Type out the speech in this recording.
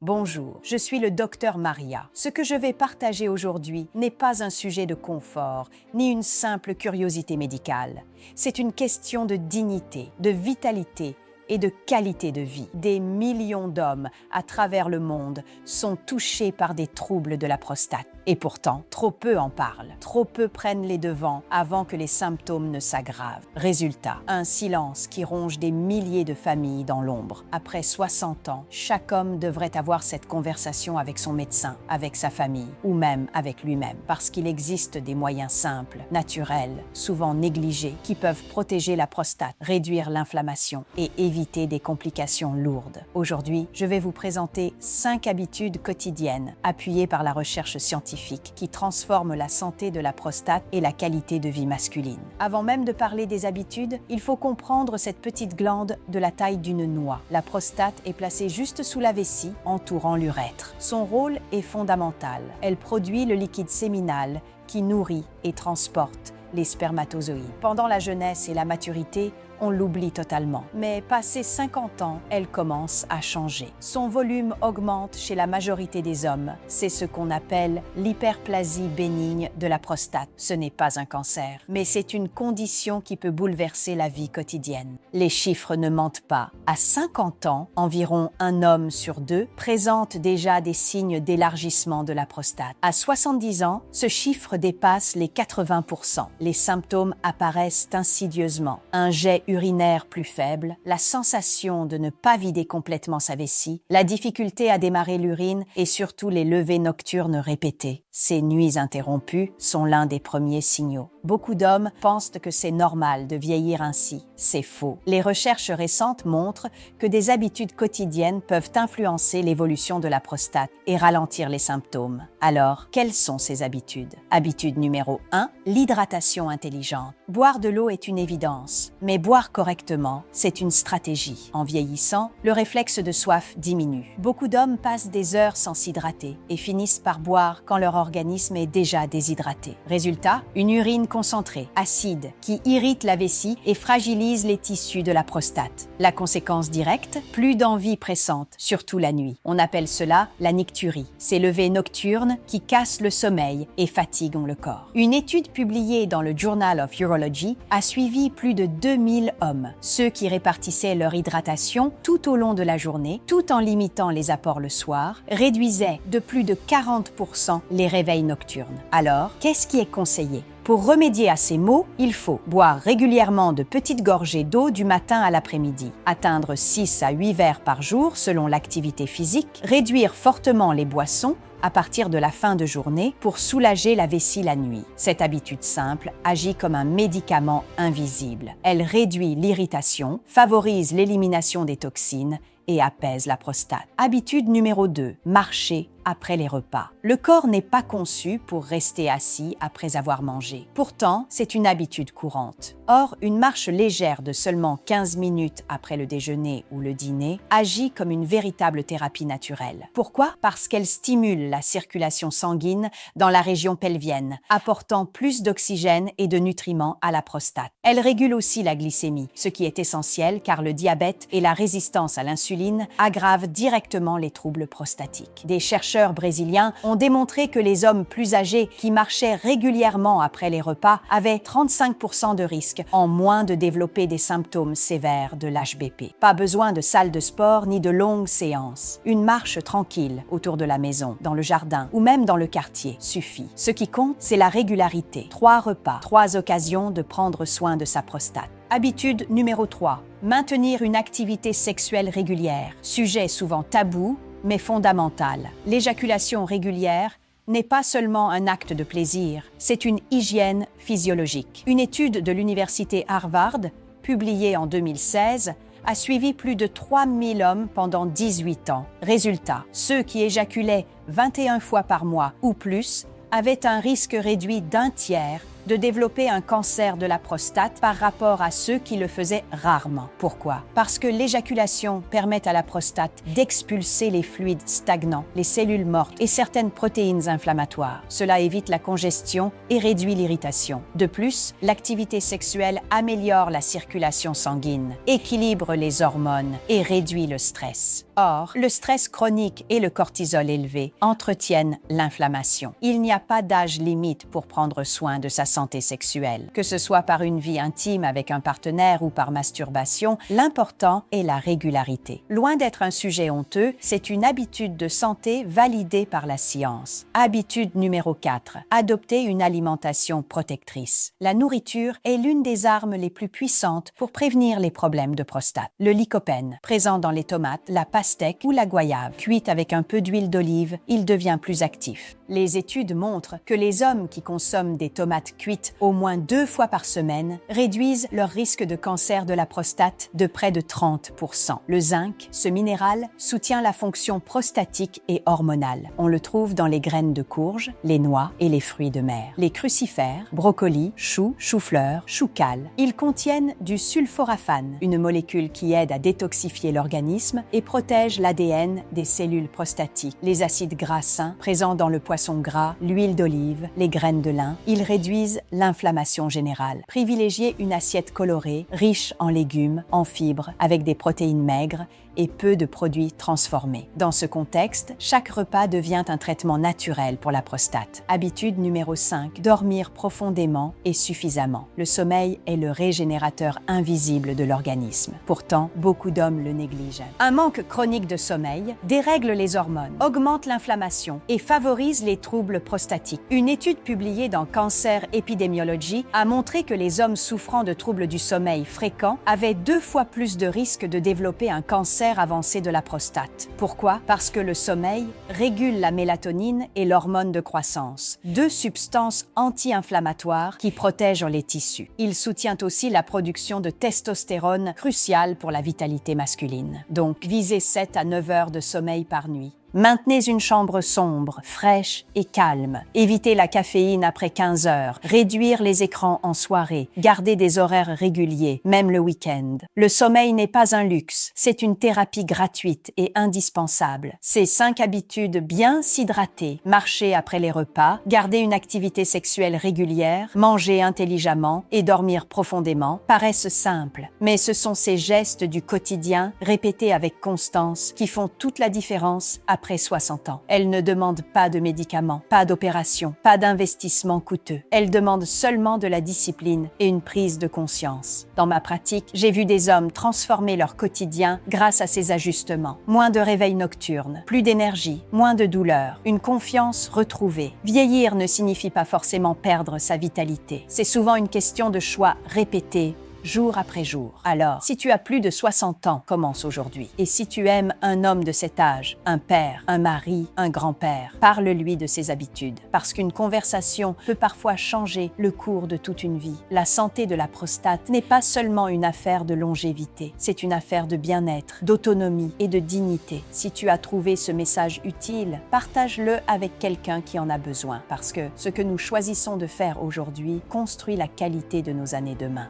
Bonjour, je suis le docteur Maria. Ce que je vais partager aujourd'hui n'est pas un sujet de confort, ni une simple curiosité médicale. C'est une question de dignité, de vitalité et de qualité de vie. Des millions d'hommes à travers le monde sont touchés par des troubles de la prostate. Et pourtant, trop peu en parlent. Trop peu prennent les devants avant que les symptômes ne s'aggravent. Résultat, un silence qui ronge des milliers de familles dans l'ombre. Après 60 ans, chaque homme devrait avoir cette conversation avec son médecin, avec sa famille ou même avec lui-même. Parce qu'il existe des moyens simples, naturels, souvent négligés, qui peuvent protéger la prostate, réduire l'inflammation et éviter des complications lourdes. Aujourd'hui, je vais vous présenter 5 habitudes quotidiennes appuyées par la recherche scientifique qui transforment la santé de la prostate et la qualité de vie masculine. Avant même de parler des habitudes, il faut comprendre cette petite glande de la taille d'une noix. La prostate est placée juste sous la vessie, entourant l'urètre. Son rôle est fondamental. Elle produit le liquide séminal qui nourrit et transporte les spermatozoïdes. Pendant la jeunesse et la maturité, on l'oublie totalement. Mais passé 50 ans, elle commence à changer. Son volume augmente chez la majorité des hommes. C'est ce qu'on appelle l'hyperplasie bénigne de la prostate. Ce n'est pas un cancer, mais c'est une condition qui peut bouleverser la vie quotidienne. Les chiffres ne mentent pas. À 50 ans, environ un homme sur 2 présente déjà des signes d'élargissement de la prostate. À 70 ans, ce chiffre dépasse les 80%. Les symptômes apparaissent insidieusement. Un jet urinaire plus faible, la sensation de ne pas vider complètement sa vessie, la difficulté à démarrer l'urine et surtout les levées nocturnes répétées. Ces nuits interrompues sont l'un des premiers signaux. Beaucoup d'hommes pensent que c'est normal de vieillir ainsi. C'est faux. Les recherches récentes montrent que des habitudes quotidiennes peuvent influencer l'évolution de la prostate et ralentir les symptômes. Alors, quelles sont ces habitudes? Habitude numéro 1, l'hydratation intelligente. Boire de l'eau est une évidence, mais boire correctement, c'est une stratégie. En vieillissant, le réflexe de soif diminue. Beaucoup d'hommes passent des heures sans s'hydrater et finissent par boire quand leur organisme est déjà déshydraté. Résultat, une urine concentrée, acide, qui irrite la vessie et fragilise les tissus de la prostate. La conséquence directe, plus d'envie pressante, surtout la nuit. On appelle cela la nicturie. Ces levées nocturnes qui cassent le sommeil et fatiguent le corps. Une étude publiée dans le Journal of Urology a suivi plus de 2000 hommes, ceux qui répartissaient leur hydratation tout au long de la journée, tout en limitant les apports le soir, réduisaient de plus de 40% les réveils nocturnes. Alors, qu'est-ce qui est conseillé? Pour remédier à ces maux, il faut boire régulièrement de petites gorgées d'eau du matin à l'après-midi, atteindre 6 à 8 verres par jour selon l'activité physique, réduire fortement les boissons à partir de la fin de journée pour soulager la vessie la nuit. Cette habitude simple agit comme un médicament invisible. Elle réduit l'irritation, favorise l'élimination des toxines et apaise la prostate. Habitude numéro 2, marcher après les repas. Le corps n'est pas conçu pour rester assis après avoir mangé. Pourtant, c'est une habitude courante. Or, une marche légère de seulement 15 minutes après le déjeuner ou le dîner agit comme une véritable thérapie naturelle. Pourquoi? Parce qu'elle stimule la circulation sanguine dans la région pelvienne, apportant plus d'oxygène et de nutriments à la prostate. Elle régule aussi la glycémie, ce qui est essentiel car le diabète et la résistance à l'insuline aggravent directement les troubles prostatiques. Des chercheurs brésiliens ont démontré que les hommes plus âgés qui marchaient régulièrement après les repas avaient 35% de risque en moins de développer des symptômes sévères de l'HBP. Pas besoin de salle de sport ni de longues séances. Une marche tranquille autour de la maison, dans le jardin ou même dans le quartier suffit. Ce qui compte, c'est la régularité. 3 repas, 3 occasions de prendre soin de sa prostate. Habitude numéro 3. Maintenir une activité sexuelle régulière. Sujet souvent tabou, mais fondamental. L'éjaculation régulière n'est pas seulement un acte de plaisir, c'est une hygiène physiologique. Une étude de l'université Harvard, publiée en 2016, a suivi plus de 3000 hommes pendant 18 ans. Résultat, ceux qui éjaculaient 21 fois par mois ou plus avaient un risque réduit d'un tiers de développer un cancer de la prostate par rapport à ceux qui le faisaient rarement. Pourquoi? Parce que l'éjaculation permet à la prostate d'expulser les fluides stagnants, les cellules mortes et certaines protéines inflammatoires. Cela évite la congestion et réduit l'irritation. De plus, l'activité sexuelle améliore la circulation sanguine, équilibre les hormones et réduit le stress. Or, le stress chronique et le cortisol élevé entretiennent l'inflammation. Il n'y a pas d'âge limite pour prendre soin de sa santé sexuelle. Que ce soit par une vie intime avec un partenaire ou par masturbation, l'important est la régularité. Loin d'être un sujet honteux, c'est une habitude de santé validée par la science. Habitude numéro 4. Adopter une alimentation protectrice. La nourriture est l'une des armes les plus puissantes pour prévenir les problèmes de prostate. Le lycopène, présent dans les tomates, la pastèque ou la goyave, cuite avec un peu d'huile d'olive, il devient plus actif. Les études montrent que les hommes qui consomment des tomates cuites au moins 2 fois par semaine réduisent leur risque de cancer de la prostate de près de 30%. Le zinc, ce minéral, soutient la fonction prostatique et hormonale. On le trouve dans les graines de courge, les noix et les fruits de mer. Les crucifères, brocolis, choux, choux-fleurs, choucals, ils contiennent du sulforaphane, une molécule qui aide à détoxifier l'organisme et protège l'ADN des cellules prostatiques. Les acides gras sains, présents dans le poisson gras, l'huile d'olive, les graines de lin, ils réduisent l'inflammation générale. Privilégiez une assiette colorée, riche en légumes, en fibres, avec des protéines maigres et peu de produits transformés. Dans ce contexte, chaque repas devient un traitement naturel pour la prostate. Habitude numéro 5. Dormir profondément et suffisamment. Le sommeil est le régénérateur invisible de l'organisme. Pourtant, beaucoup d'hommes le négligent. Un manque chronique de sommeil dérègle les hormones, augmente l'inflammation et favorise les troubles prostatiques. Une étude publiée dans Cancer Epidemiology a montré que les hommes souffrant de troubles du sommeil fréquents avaient 2 fois plus de risques de développer un cancer avancé de la prostate. Pourquoi? Parce que le sommeil régule la mélatonine et l'hormone de croissance, 2 substances anti-inflammatoires qui protègent les tissus. Il soutient aussi la production de testostérone, cruciale pour la vitalité masculine. Donc, visez 7 à 9 heures de sommeil par nuit. Maintenez une chambre sombre, fraîche et calme. Évitez la caféine après 15 heures. Réduire les écrans en soirée. Garder des horaires réguliers, même le week-end. Le sommeil n'est pas un luxe, c'est une thérapie gratuite et indispensable. Ces 5 habitudes, bien s'hydrater, marcher après les repas, garder une activité sexuelle régulière, manger intelligemment et dormir profondément, paraissent simples. Mais ce sont ces gestes du quotidien, répétés avec constance, qui font toute la différence après 60 ans. Elle ne demande pas de médicaments, pas d'opération, pas d'investissement coûteux. Elle demande seulement de la discipline et une prise de conscience. Dans ma pratique, j'ai vu des hommes transformer leur quotidien grâce à ces ajustements. Moins de réveils nocturnes, plus d'énergie, moins de douleur, une confiance retrouvée. Vieillir ne signifie pas forcément perdre sa vitalité. C'est souvent une question de choix répétés, jour après jour. Alors, si tu as plus de 60 ans, commence aujourd'hui. Et si tu aimes un homme de cet âge, un père, un mari, un grand-père, parle-lui de ses habitudes. Parce qu'une conversation peut parfois changer le cours de toute une vie. La santé de la prostate n'est pas seulement une affaire de longévité, c'est une affaire de bien-être, d'autonomie et de dignité. Si tu as trouvé ce message utile, partage-le avec quelqu'un qui en a besoin. Parce que ce que nous choisissons de faire aujourd'hui construit la qualité de nos années demain.